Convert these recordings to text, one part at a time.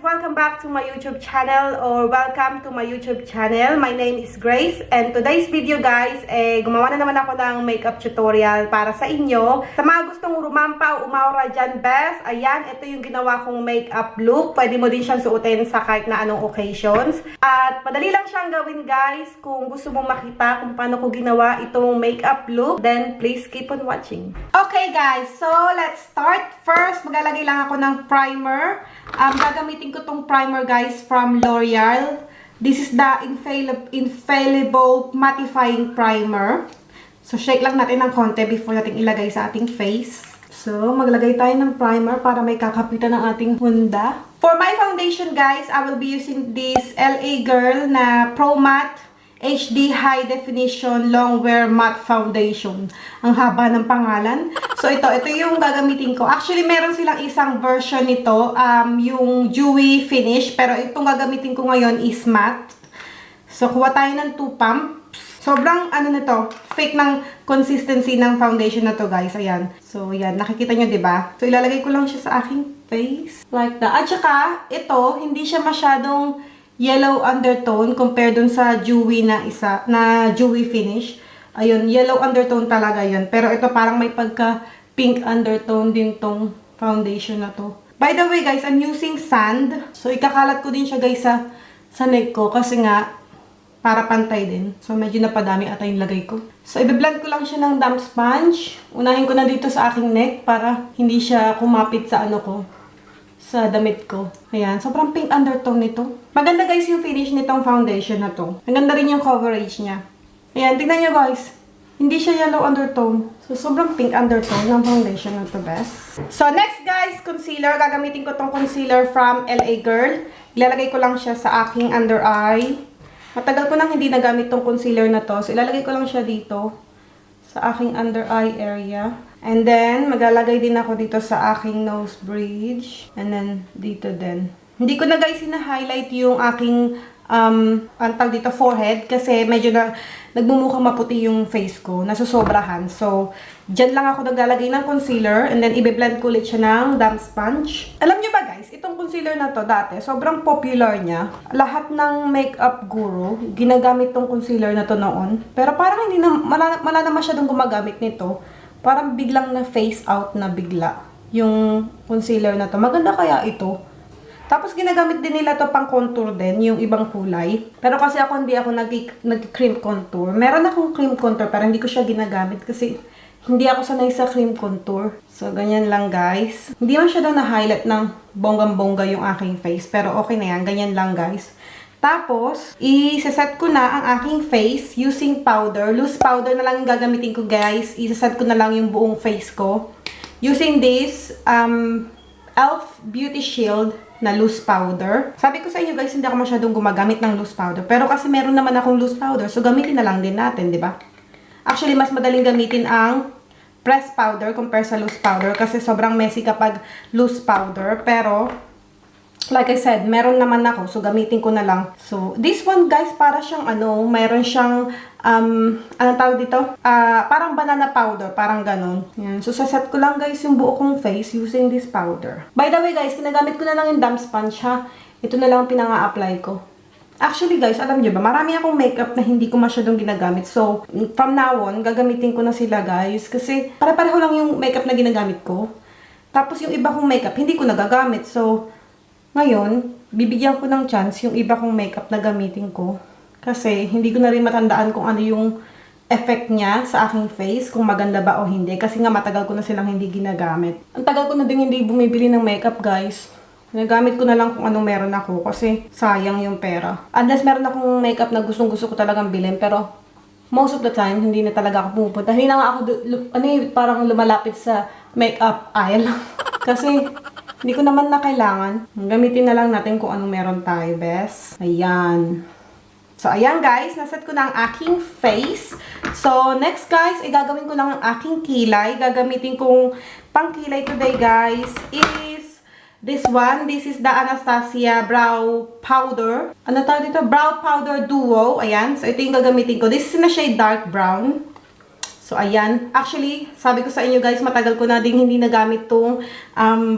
Welcome back to my YouTube channel or welcome to my YouTube channel. My name is Grace and today's video guys, gumawa na naman ako ng makeup tutorial para sa inyo. Sa mga gustong rumampa o umawra dyan, best, ayan, ito yung ginawa kong makeup look. Pwede mo din siyang suotin sa kahit na anong occasions. At madali lang siyang gawin guys. Kung gusto mong makita kung paano ko ginawa itong makeup look, then please keep on watching. Okay guys, so let's start. First, maglalagay lang ako ng primer. Gagamitin ko tong primer guys from L'Oreal. This is the infallible mattifying primer. So shake lang natin ng konti before natin ilagay sa ating face. So maglagay tayo ng primer para may kakapitan ng ating hunda. For my foundation guys, I will be using this LA Girl na Pro Matte HD High Definition Long Wear Matte Foundation. Ang haba ng pangalan. So ito yung gagamitin ko. Actually, meron silang isang version nito, yung dewy finish, pero itong gagamitin ko ngayon is matte. So kuha tayo ng 2 pumps. Sobrang ano na to, fake ng consistency ng foundation na to guys. Ayan. So yan, nakikita nyo 'di ba? So ilalagay ko lang siya sa aking face like that. At saka ito, hindi siya masyadong yellow undertone compared dun sa dewy na isa, na dewy finish. Ayun, yellow undertone talaga yun. Pero ito parang may pagka pink undertone din tong foundation na to. By the way guys, I'm using sand. So ikakalat ko din siya guys sa neck ko kasi nga para pantay din. So medyo napadami ata yung lagay ko. So i-blend ko lang siya ng damp sponge. Unahin ko na dito sa aking neck para hindi siya kumapit sa ano ko, sa damit ko. Ayan, sobrang pink undertone nito. Maganda guys yung finish nitong foundation na to. Maganda rin yung coverage niya. Ayan, tignan nyo guys. Hindi siya yellow undertone. So, sobrang pink undertone ng foundation na to, best. So, next guys, concealer. Gagamitin ko tong concealer from LA Girl. Ilalagay ko lang siya sa aking under eye. Matagal ko nang hindi nagamit tong concealer na to. So, ilalagay ko lang siya dito sa aking under eye area. And then, maglalagay din ako dito sa aking nose bridge. And then, dito din. Hindi ko na guys hina-highlight yung aking, antag dito, forehead. Kasi medyo nagmumukhang maputi yung face ko. Nasusobrahan. So, dyan lang ako naglalagay ng concealer. And then, i-blend ko ulit siya ng damp sponge. Alam nyo ba guys, itong concealer na to dati, sobrang popular niya. Lahat ng makeup guru, ginagamit tong concealer na to noon. Pero parang hindi na, wala na masyadong gumagamit nito. Parang biglang na face out na bigla yung concealer na to. Maganda kaya ito. Tapos ginagamit din nila to pang contour din, yung ibang kulay. Pero kasi ako hindi ako nag-cream contour. Meron akong cream contour pero hindi ko siya ginagamit kasi hindi ako sanay sa cream contour. So ganyan lang guys. Hindi man siya daw na-highlight ng bonggang-bongga yung aking face. Pero okay na yan. Ganyan lang guys. Tapos, i-set ko na ang aking face using powder. Loose powder na lang yung gagamitin ko, guys. I-set ko na lang yung buong face ko. Using this, e.l.f. Beauty Shield na loose powder. Sabi ko sa inyo, guys, hindi ako masyadong gumagamit ng loose powder. Pero kasi meron naman akong loose powder, so gamitin na lang din natin, di ba? Actually, mas madaling gamitin ang pressed powder compare sa loose powder kasi sobrang messy kapag loose powder. Pero like I said, meron naman ako. So, gamitin ko na lang. So, this one, guys, para siyang, mayroon siyang, anong tawag dito? Parang banana powder. Parang ganun. Yan. So, saset ko lang, guys, yung buo kong face using this powder. By the way, guys, ginagamit ko na lang yung damp sponge, ha? Ito na lang pinanga-apply ko. Actually, guys, alam niyo ba, marami akong makeup na hindi ko masyadong ginagamit. So, from now on, gagamitin ko na sila, guys. Kasi, pare-pareho lang yung makeup na ginagamit ko. Tapos, yung iba kong makeup, hindi ko nagagamit. So, ngayon, bibigyan ko ng chance yung iba kong makeup na gamitin ko. Kasi, hindi ko na rin matandaan kung ano yung effect niya sa aking face, kung maganda ba o hindi. Kasi nga, matagal ko na silang hindi ginagamit. Ang tagal ko na din hindi bumibili ng makeup, guys. Nagamit ko na lang kung anong meron ako kasi sayang yung pera. Unless meron akong makeup na gustong-gusto ko talagang bilhin, pero most of the time, hindi na talaga ako pumupunta. Hindi na nga ako, parang lumalapit sa makeup aisle. Kasi, hindi ko naman na kailangan. Gamitin na lang natin kung anong meron tayo, best. Ayan. So, ayan guys. Naset ko na ang aking face. So, next guys, gagawin ko lang ang aking kilay. Gagamitin kong pang kilay today, guys, is this one. This is the Anastasia Brow Powder. Ano tawag dito? Brow Powder Duo. Ayan. So, ito yung gagamitin ko. This is na shade dark brown. So, So, ayan. Actually, sabi ko sa inyo guys, matagal ko na ding hindi nagamit tong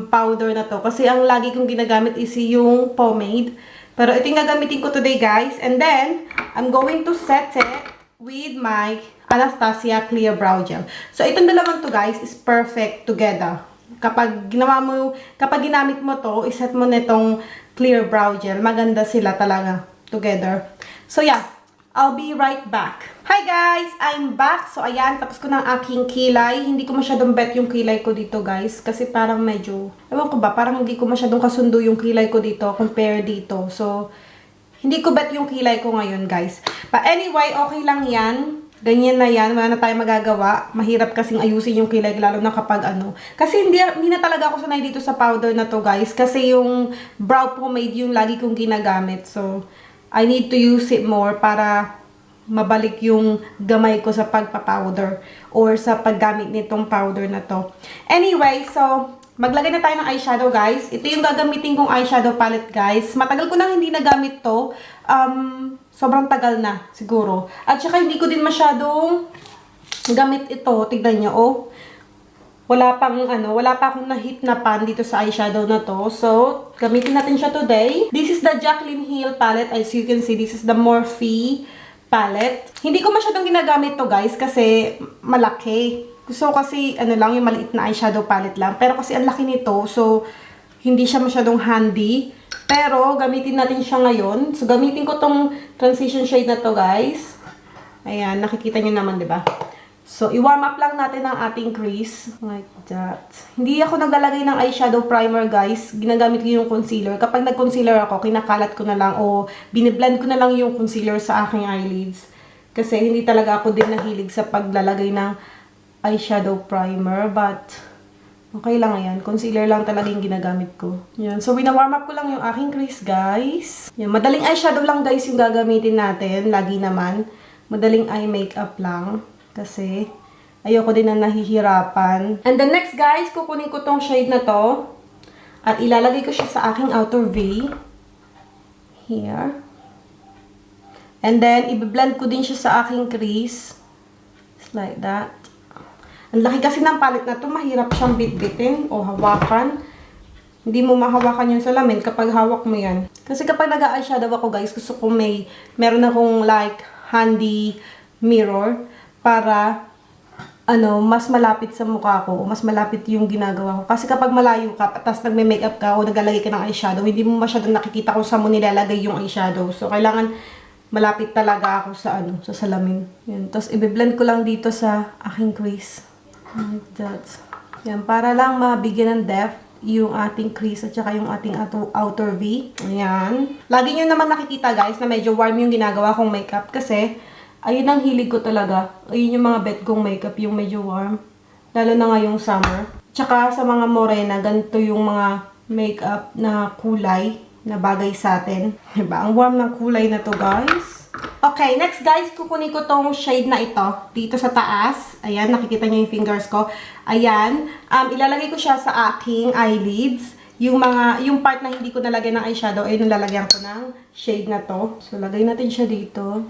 powder na to. Kasi ang lagi kong ginagamit is yung pomade. Pero ito yung gagamitin ko today guys. And then, I'm going to set it with my Anastasia Clear Brow Gel. So, itong dalawang to guys is perfect together. Kapag ginamit mo to, iset mo nitong Clear Brow Gel. Maganda sila talaga together. So, yeah. I'll be right back. Hi guys! I'm back. So, ayan. Tapos ko ng aking kilay. Hindi ko masyadong bet yung kilay ko dito, guys. Kasi parang medyo, ewan ko ba, parang hindi ko masyadong kasundo yung kilay ko dito compare dito. So, hindi ko bet yung kilay ko ngayon, guys. But anyway, okay lang yan. Ganyan na yan. Wala na tayong magagawa. Mahirap kasing ayusin yung kilay, lalo na kapag ano. Kasi hindi na talaga ako sanay dito sa powder na to, guys. Kasi yung brow pomade yung lagi kong ginagamit. So, I need to use it more para mabalik yung gamay ko sa pagpa-powder or sa paggamit nitong powder na to. Anyway, so, maglagay na tayo ng eyeshadow, guys. Ito yung gagamitin kong eyeshadow palette, guys. Matagal ko nang hindi nagamit to. Sobrang tagal na, siguro. At saka hindi ko din masyadong gamit ito. Tignan nyo, oh. Wala pa akong na-hit na pan dito sa eyeshadow na to. So, gamitin natin siya today. This is the Jaclyn Hill palette. As you can see, this is the Morphe palette. Hindi ko masyadong ginagamit to, guys, kasi malaki. Gusto ko kasi, lang, yung maliit na eyeshadow palette lang. Pero kasi ang laki nito, so, hindi siya masyadong handy. Pero, gamitin natin siya ngayon. So, gamitin ko tong transition shade na to, guys. Ayan, nakikita nyo naman, diba? So, i-warm up lang natin ang ating crease. Like that. Hindi ako naglalagay ng eyeshadow primer, guys. Ginagamit ko yung concealer. Kapag nag-concealer ako, kinakalat ko na lang o biniblend ko na lang yung concealer sa aking eyelids. Kasi hindi talaga ako din nahilig sa paglalagay ng eyeshadow primer. But, okay lang yan. Concealer lang talaga yung ginagamit ko. Yan. So, wina-warm up ko lang yung aking crease, guys. Yan. Madaling eyeshadow lang, guys, yung gagamitin natin. Lagi naman. Madaling eye makeup lang. Kasi, ayoko din na nahihirapan. And then next, guys, kukunin ko tong shade na to. At ilalagay ko siya sa aking outer V. Here. And then, i-blend ko din siya sa aking crease. Just like that. Ang laki kasi ng palette na to, mahirap siyang bit-bitin o hawakan. Hindi mo mahawakan yung salamin kapag hawak mo yan. Kasi kapag nag-eyeshadow ako, guys, gusto ko meron akong like handy mirror para mas malapit sa mukha ko o mas malapit yung ginagawa ko. Kasi kapag malayo ka, tapos nagme-makeup ka o naglalagay ka ng eyeshadow, hindi mo masyadong nakikita kung saan mo nilalagay yung eyeshadow. So, kailangan malapit talaga ako sa sa salamin. Yan. Tapos, i-blend ko lang dito sa aking crease. Like that. Yan. Para lang mabigyan ng depth yung ating crease at saka yung ating outer V. Ayan. Lagi nyo naman nakikita, guys, na medyo warm yung ginagawa kong makeup kasi ayun ang hilig ko talaga. Ayun yung mga bet kong makeup, yung medyo warm. Lalo na ngayong summer. Tsaka sa mga morena, ganito yung mga makeup na kulay na bagay sa atin. Diba? Ang warm ng kulay na to, guys. Okay, next, guys, kukunin ko tong shade na ito. Dito sa taas. Ayan, nakikita niyo yung fingers ko. Ayan. Ilalagay ko siya sa aking eyelids. Yung part na hindi ko nalagay ng eyeshadow, ayun, lalagyan ko ng shade na to. So, lagay natin siya dito.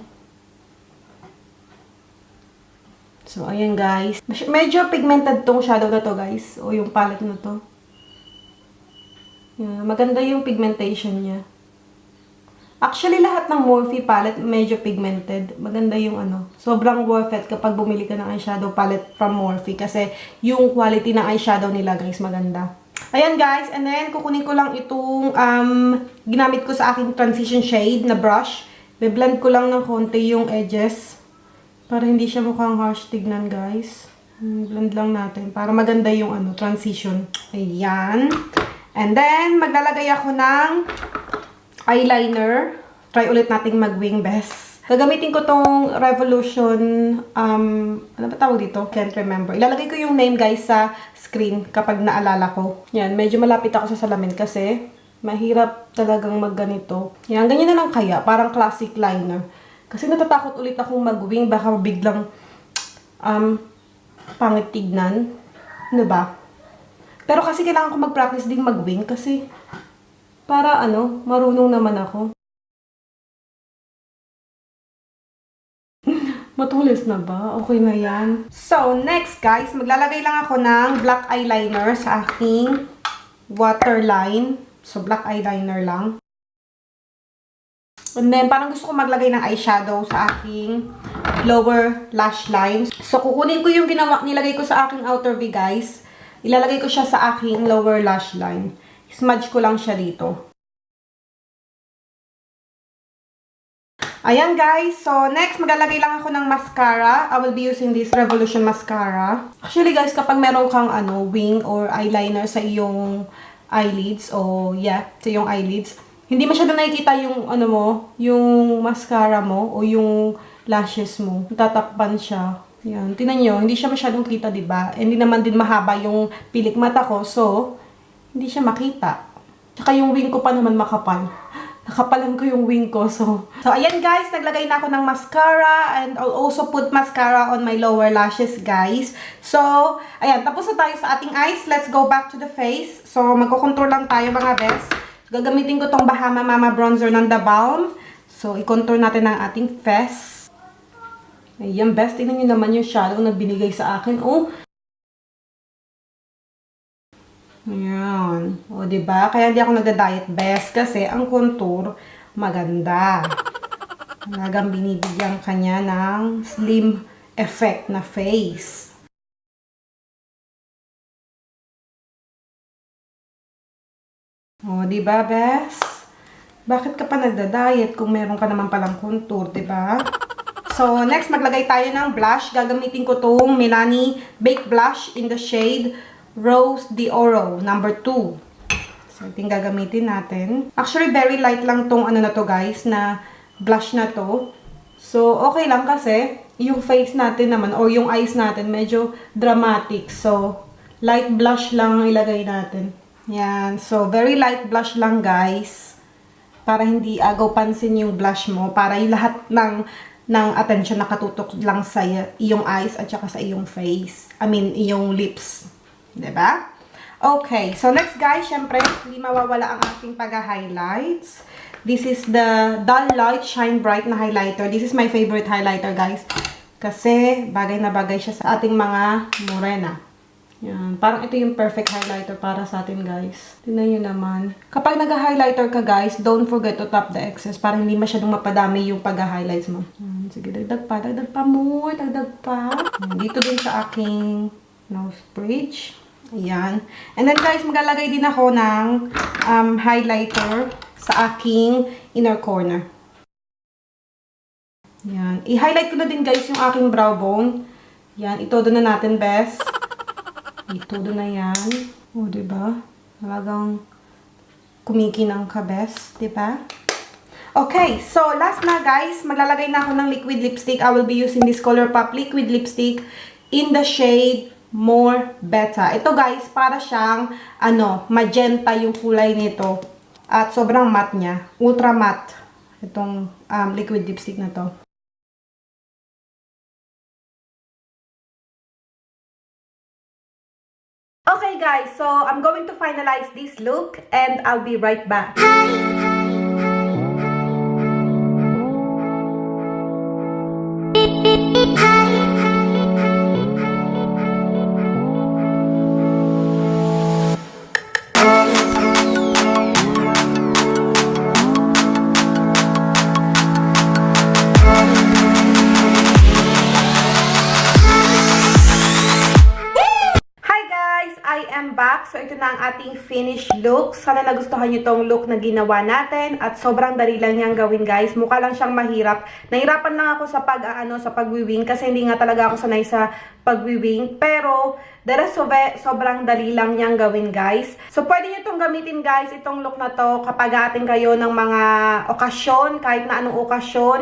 So, ayan, guys. Medyo pigmented tong shadow na to, guys. O yung palette na to. Yan. Maganda yung pigmentation niya. Actually, lahat ng Morphe palette medyo pigmented. Maganda yung sobrang worth it kapag bumili ka ng eyeshadow palette from Morphe. Kasi yung quality ng eyeshadow nila, guys, maganda. Ayan, guys. And then, kukunin ko lang itong ginamit ko sa aking transition shade na brush. Be-blend ko lang ng konti yung edges. Para hindi siya mukhang harsh tignan, guys. Blend lang natin. Para maganda yung transition. Ayan. And then, maglalagay ako ng eyeliner. Try ulit nating mag-wing best. Gagamitin ko tong Revolution, ano ba tawag dito? Can't remember. Ilalagay ko yung name, guys, sa screen kapag naalala ko. Yan, medyo malapit ako sa salamin kasi mahirap talagang magganito. Yan, ganyan na lang kaya. Parang classic liner. Kasi natatakot ulit akong mag-wing. Baka biglang pangit tignan. Ano ba? Pero kasi kailangan ko mag-practice din mag-wing kasi para marunong naman ako. Matulis na ba? Okay na yan. So, next guys, maglalagay lang ako ng black eyeliner sa aking waterline. So, black eyeliner lang. And then, parang gusto ko maglagay ng eyeshadow sa aking lower lash line. So, kukunin ko yung nilagay ko sa aking outer V, guys. Ilalagay ko siya sa aking lower lash line. Smudge ko lang siya dito. Ayan, guys. So, next, maglalagay lang ako ng mascara. I will be using this Revolution mascara. Actually, guys, kapag meron kang wing or eyeliner sa iyong eyelids, o sa iyong eyelids, hindi masyado nakikita yung yung mascara mo o yung lashes mo. Tatakpan siya. Yan, tingnan niyo, hindi siya masyadong kita, 'di ba? Hindi naman din mahaba yung pilik mata ko, so hindi siya makita. Tsaka yung wing ko pa naman makapal. Nakapalan ko yung wing ko, so ayan guys, naglagay na ako ng mascara and I'll also put mascara on my lower lashes, guys. So, ayan, tapos na tayo sa ating eyes. Let's go back to the face. So, magko-contour lang tayo, mga best. Gagamitin ko tong Bahama Mama bronzer ng The Balm. So, i-contour natin ang ating face. Ayan, best. Tingnan nyo naman yung shadow na binigay sa akin. Oh. Ayan. O, diba? Kaya hindi ako nagda-diet, best. Kasi ang contour, maganda. Talagang binibigyan kanya ng slim effect na face. O, diba, bes? Bakit ka pa nagda-diet kung meron ka naman palang contour, diba? So, next, maglagay tayo ng blush. Gagamitin ko tong Milani Baked blush in the shade Rose d'Oro, number 2. So, ito yung gagamitin natin. Actually, very light lang tong na to, guys, na blush na to. So, okay lang kasi yung face natin naman, or yung eyes natin, medyo dramatic. So, light blush lang ang ilagay natin. Yan. So, very light blush lang, guys. Para hindi agaw pansin yung blush mo. Para yung lahat ng attention nakatutok lang sa iyong eyes at saka sa iyong face. I mean, iyong lips. Diba? Okay. So, next, guys, syempre, hindi mawawala ang aking pag-highlights. This is the Dull Light Shine Bright na highlighter. This is my favorite highlighter, guys. Kasi, bagay na bagay siya sa ating mga morena. Yan. Parang ito yung perfect highlighter para sa atin, guys. Tingnan nyo naman. Kapag nag-highlighter ka, guys, don't forget to tap the excess para hindi masyadong mapadami yung pag-highlights mo. Sige, dagdag pa. Dagdag pa more. Dagdag pa. Dito din sa aking nose bridge. Ayan. And then, guys, maglalagay din ako ng highlighter sa aking inner corner. Yan. I-highlight ko na din, guys, yung aking brow bone. Yan. Itodo na natin, best. Itodo na yan. O, diba? Talagang kumikinang ka, best. Diba? Okay. So, last na, guys. Maglalagay na ako ng liquid lipstick. I will be using this ColourPop liquid lipstick in the shade More Better. Ito, guys, para siyang, magenta yung kulay nito. At sobrang matte niya. Ultra matte. Itong liquid lipstick na to. Okay, guys, so I'm going to finalize this look and I'll be right back. Back. So, ito na ang ating finished look. Sana nagustuhan nyo tong look na ginawa natin. At sobrang dali lang niyang gawin, guys. Mukha lang siyang mahirap. Nahirapan lang ako sa pagwiwing kasi hindi nga talaga ako sanay sa pagwiwing. Pero, the rest of it, sobrang dali lang niyang gawin, guys. So, pwede nyo itong gamitin, guys, itong look na to kapag atin kayo ng mga okasyon, kahit na anong okasyon.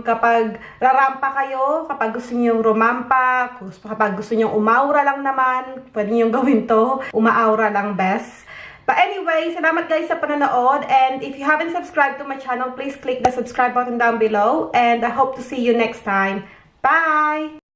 Kapag rarampa kayo, kapag gusto niyo rumampa, kapag gusto niyo umaura lang naman, pwede niyo gawin to. Umaura lang, best. But anyway, salamat guys sa panonood. And if you haven't subscribed to my channel, please click the subscribe button down below. And I hope to see you next time. Bye!